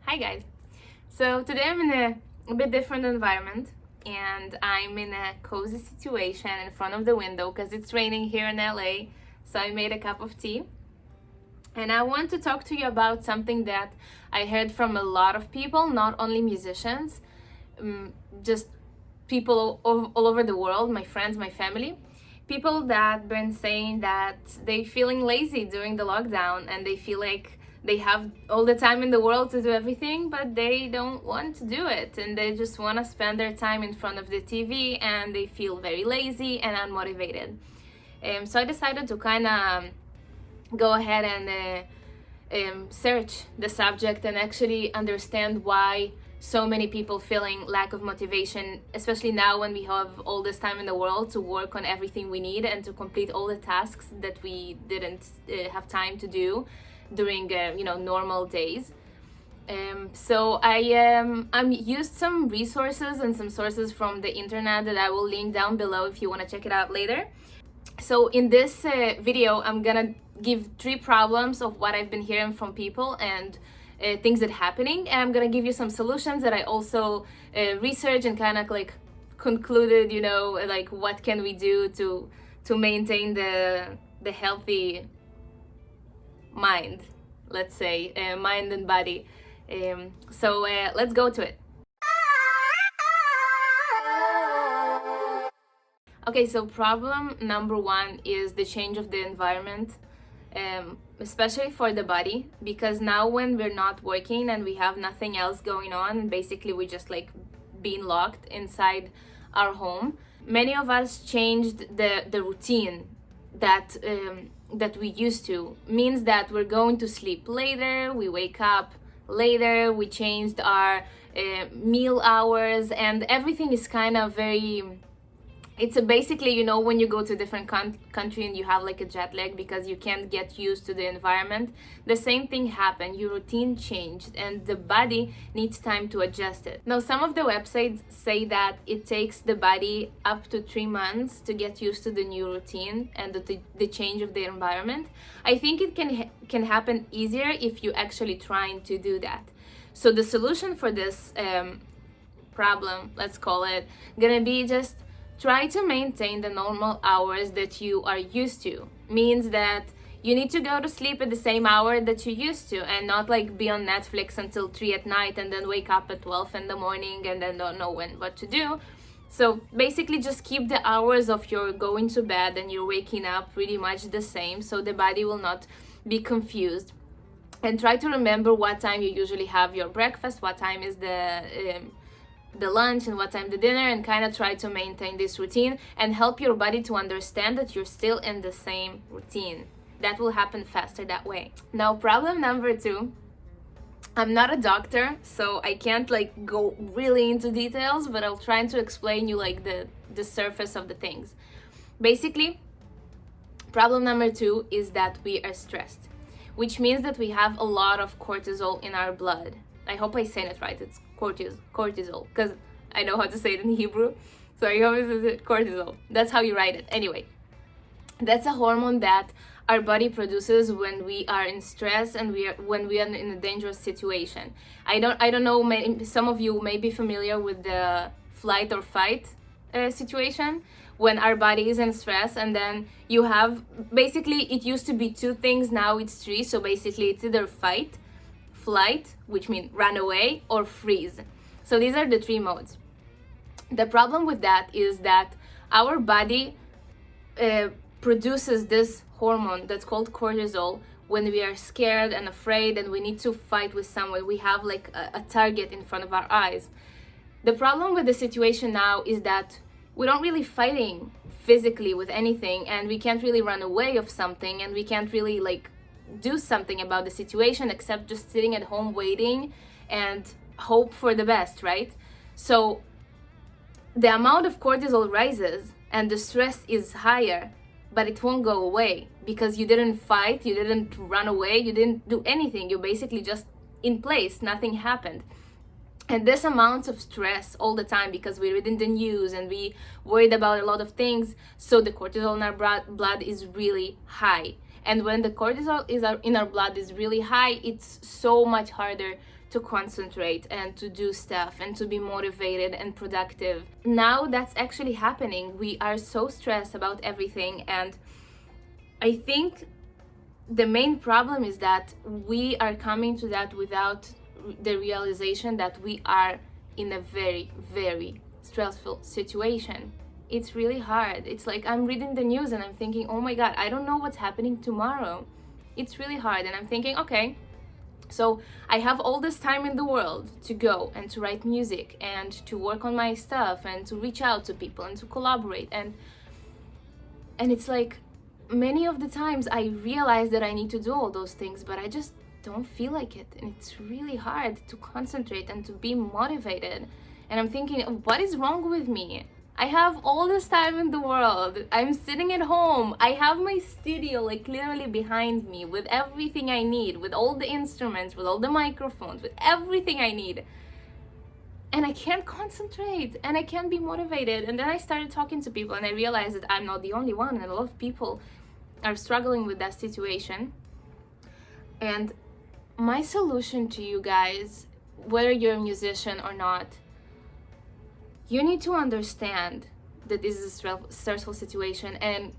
Hi guys. So today I'm in a bit different environment and I'm in a cozy situation in front of the window because it's raining here in LA. So I made a cup of tea and I want to talk to you about something that I heard from a lot of people, not only musicians, just people all over the world, my friends, my family. People that been saying that they feeling lazy during the lockdown and they feel like they have all the time in the world to do everything, but they don't want to do it and they just want to spend their time in front of the TV and they feel very lazy and unmotivated. So I decided to kind of go ahead and search the subject and actually understand why so many people feeling lack of motivation, especially now when we have all this time in the world to work on everything we need and to complete all the tasks that we didn't have time to do during normal days. So I'm used some resources and some sources from the internet that I will link down below if you want to check it out later. So in this video, I'm gonna give 3 problems of what I've been hearing from people and things that happening, and I'm gonna give you some solutions that I also researched and kind of like concluded, like what can we do to maintain the healthy mind, let's say, mind and body. So let's go to it. Okay, so problem number 1 is the change of the environment, especially for the body, because now when we're not working and we have nothing else going on, basically we just like being locked inside our home. Many of us changed the routine that we used to. Means that we're going to sleep later, we wake up later, we changed our meal hours, and everything is kind of very. It's basically, when you go to a different country and you have like a jet lag because you can't get used to the environment, the same thing happened. Your routine changed and the body needs time to adjust it. Now, some of the websites say that it takes the body up to 3 months to get used to the new routine and the change of the environment. I think it can happen easier if you actually trying to do that. So the solution for this problem, let's call it, gonna be just try to maintain the normal hours that you are used to. Means that you need to go to sleep at the same hour that you used to and not like be on Netflix until 3 at night and then wake up at 12 in the morning and then don't know what to do. So basically just keep the hours of your going to bed and your waking up pretty much the same so the body will not be confused. And try to remember what time you usually have your breakfast, what time is the lunch and what time the dinner, and kind of try to maintain this routine and help your body to understand that you're still in the same routine. That will happen faster that way. Now, problem number 2, I'm not a doctor, so I can't like go really into details, but I'll try to explain you like the surface of the things. Basically, problem number 2 is that we are stressed, which means that we have a lot of cortisol in our blood. I hope I say it right. It's cortisol, because I know how to say it in Hebrew. So I hope it's cortisol. That's how you write it. Anyway, that's a hormone that our body produces when we are in stress and when we are in a dangerous situation. I don't know. Some of you may be familiar with the flight or fight situation when our body is in stress, and then you have basically it used to be 2 things. Now it's 3. So basically, it's either fight, flight, which means run away, or freeze. So these are the 3 modes. The problem with that is that our body produces this hormone that's called cortisol when we are scared and afraid and we need to fight with someone. We have like a target in front of our eyes. The problem with the situation now is that we don't really fighting physically with anything, and we can't really run away of something, and we can't really like do something about the situation except just sitting at home waiting and hope for the best, right? So the amount of cortisol rises and the stress is higher, but it won't go away because you didn't fight, you didn't run away, you didn't do anything. You're basically just in place, nothing happened. And this amount of stress all the time because we read in the news and we worried about a lot of things, so the cortisol in our blood is really high. And when the cortisol in our blood is really high, it's so much harder to concentrate and to do stuff and to be motivated and productive. Now that's actually happening. We are so stressed about everything, and I think the main problem is that we are coming to that without the realization that we are in a very, very stressful situation. It's really hard. It's like I'm reading the news and I'm thinking, oh my God, I don't know what's happening tomorrow. It's really hard. And I'm thinking, okay, so I have all this time in the world to go and to write music and to work on my stuff and to reach out to people and to collaborate. And it's like many of the times I realize that I need to do all those things, but I just don't feel like it. And it's really hard to concentrate and to be motivated. And I'm thinking, what is wrong with me? I have all this time in the world. I'm sitting at home. I have my studio like literally behind me with everything I need, with all the instruments, with all the microphones, with everything I need. And I can't concentrate and I can't be motivated. And then I started talking to people and I realized that I'm not the only one, and a lot of people are struggling with that situation. And my solution to you guys, whether you're a musician or not, you need to understand that this is a stressful situation and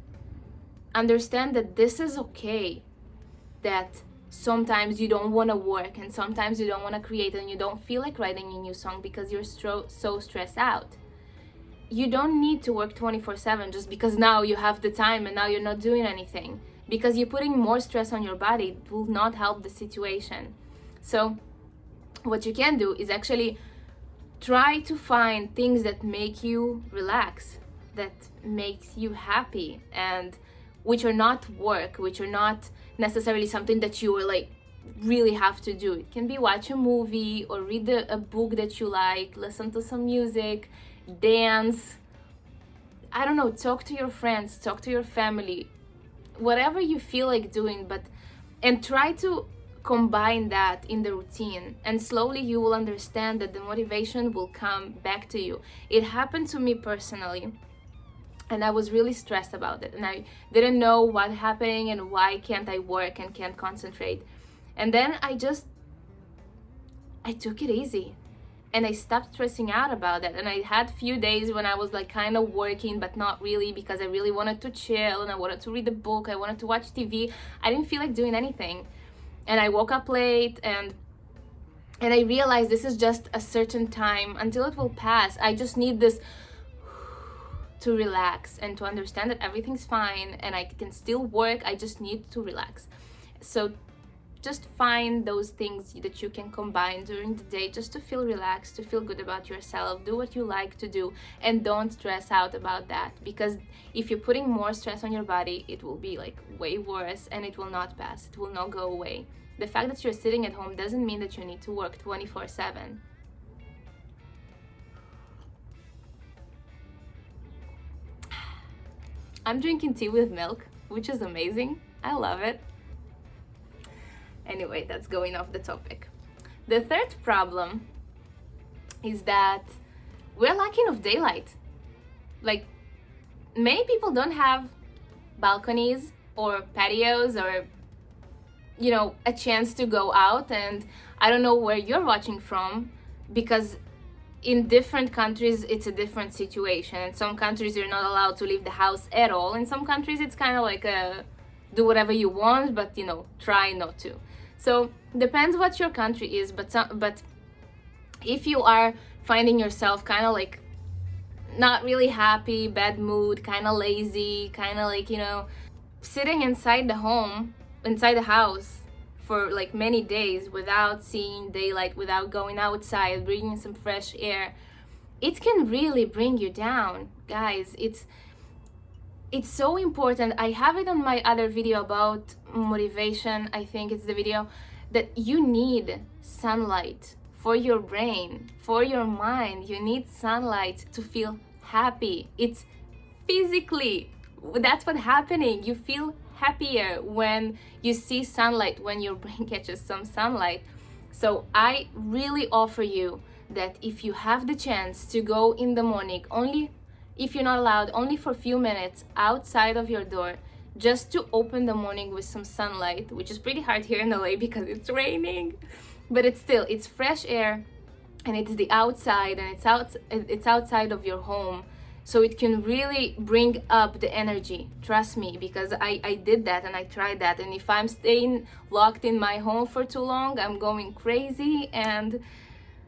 understand that this is okay, that sometimes you don't want to work and sometimes you don't want to create and you don't feel like writing a new song because you're so stressed out. You don't need to work 24/7 just because now you have the time and now you're not doing anything, because you're putting more stress on your body. It will not help the situation. So what you can do is actually try to find things that make you relax, that makes you happy, and which are not work, which are not necessarily something that you like really have to do. It can be watch a movie or read a book that you like, listen to some music, dance, I don't know, talk to your friends, talk to your family, whatever you feel like doing, and try to combine that in the routine, and slowly you will understand that the motivation will come back to you. It happened to me personally, and I was really stressed about it, and I didn't know what happening and why can't I work and can't concentrate. And then I took it easy and I stopped stressing out about it. And I had few days when I was like kind of working but not really, because I really wanted to chill and I wanted to read a book, I wanted to watch TV. I didn't feel like doing anything. And I woke up late and I realized this is just a certain time until it will pass. I just need this to relax and to understand that everything's fine and I can still work. I just need to relax. So just find those things that you can combine during the day just to feel relaxed, to feel good about yourself. Do what you like to do and don't stress out about that, because if you're putting more stress on your body, it will be like way worse and it will not pass. It will not go away. The fact that you're sitting at home doesn't mean that you need to work 24/7. I'm drinking tea with milk, which is amazing. I love it. Anyway, that's going off the topic. The third problem is that we're lacking of daylight. Like, many people don't have balconies or patios or, you know, a chance to go out. And I don't know where you're watching from, because in different countries it's a different situation. In some countries you're not allowed to leave the house at all. In some countries it's kind of like a do whatever you want, but you know, try not to. So depends what your country is, but if you are finding yourself kind of like not really happy, bad mood, kind of lazy, kind of like, you know, sitting inside the house for like many days without seeing daylight, without going outside, breathing some fresh air, it can really bring you down, guys. It's so important. I have it on my other video about motivation. I think it's the video that you need sunlight for your brain, for your mind. You need sunlight to feel happy. It's physically, that's what's happening. You feel happier when you see sunlight, when your brain catches some sunlight. So I really offer you that if you have the chance to go in the morning, only if you're not allowed, only for a few minutes outside of your door, just to open the morning with some sunlight, which is pretty hard here in LA because it's raining. but it's fresh air, and it's the outside, and it's outside of your home, so it can really bring up the energy. Trust me, because I did that, and I tried that. And if I'm staying locked in my home for too long, I'm going crazy, and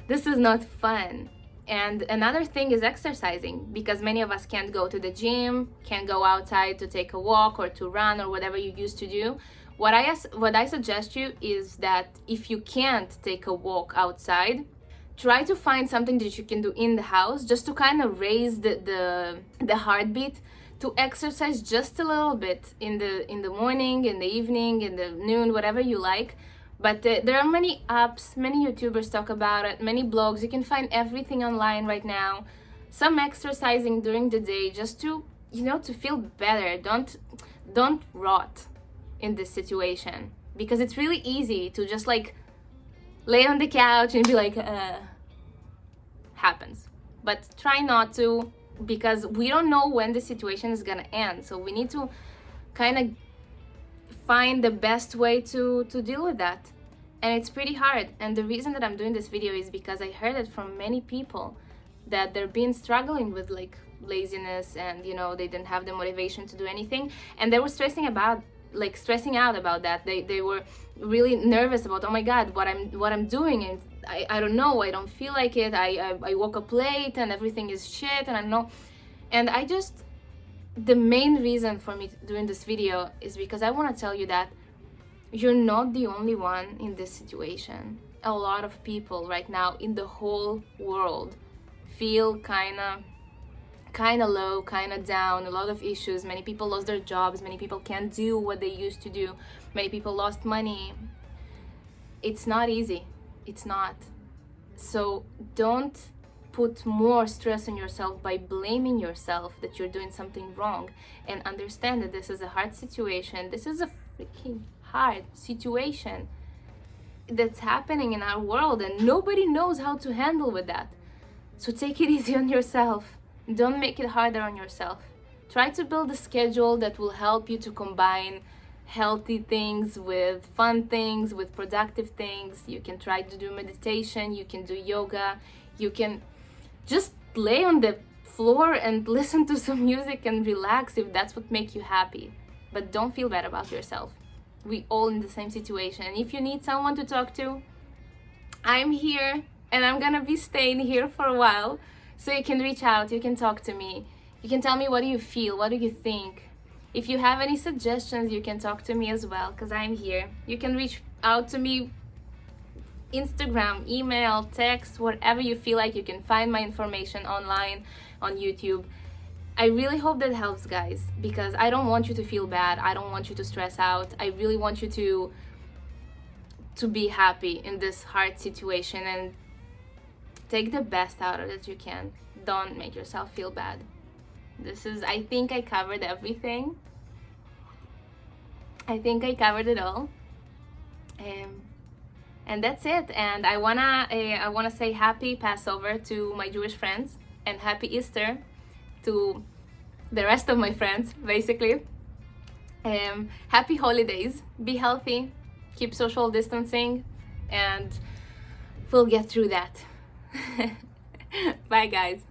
this is not fun. And another thing is exercising, because many of us can't go to the gym, can't go outside to take a walk or to run or whatever you used to do. What I suggest you is that if you can't take a walk outside, try to find something that you can do in the house, just to kind of raise the heartbeat, to exercise just a little bit in the morning, in the evening, in the noon, whatever you like. But there are many apps, many YouTubers talk about it, many blogs. You can find everything online right now. Some exercising during the day, just to, to feel better. Don't rot in this situation, because it's really easy to just like lay on the couch and be like, happens. But try not to, because we don't know when the situation is gonna end. So we need to kind of find the best way to deal with that. And it's pretty hard. And the reason that I'm doing this video is because I heard it from many people that they've been struggling with like laziness, and they didn't have the motivation to do anything, and they were stressing out about that. They were really nervous about, oh my god, what I'm doing, and I don't know, I don't feel like it, I woke up late and everything is shit, and I don't know. And the main reason for me doing this video is because I want to tell you that you're not the only one in this situation. A lot of people right now in the whole world feel kind of low, kind of down, a lot of issues. Many people lost their jobs, many people can't do what they used to do, many people lost money. It's not easy. It's not. So don't put more stress on yourself by blaming yourself that you're doing something wrong, and understand that this is a hard situation. This is a freaking hard situation that's happening in our world, and nobody knows how to handle with that. So take it easy on yourself. Don't make it harder on yourself. Try to build a schedule that will help you to combine healthy things with fun things, with productive things. You can try to do meditation, you can do yoga, you can just lay on the floor and listen to some music and relax if that's what makes you happy. But don't feel bad about yourself. We all in the same situation. And if you need someone to talk to, I'm here, and I'm gonna be staying here for a while. So you can reach out, you can talk to me, you can tell me what do you feel, what do you think. If you have any suggestions, you can talk to me as well, because I'm here. You can reach out to me, Instagram, email, text, whatever you feel like. You can find my information online on YouTube. I really hope that helps, guys, because I don't want you to feel bad. I don't want you to stress out. I really want you to be happy in this hard situation and take the best out of it you can. Don't make yourself feel bad. I think I covered everything. I think I covered it all. And that's it. And I wanna say happy Passover to my Jewish friends, and happy Easter to the rest of my friends, basically. Happy holidays. Be healthy, keep social distancing, and we'll get through that. Bye, guys.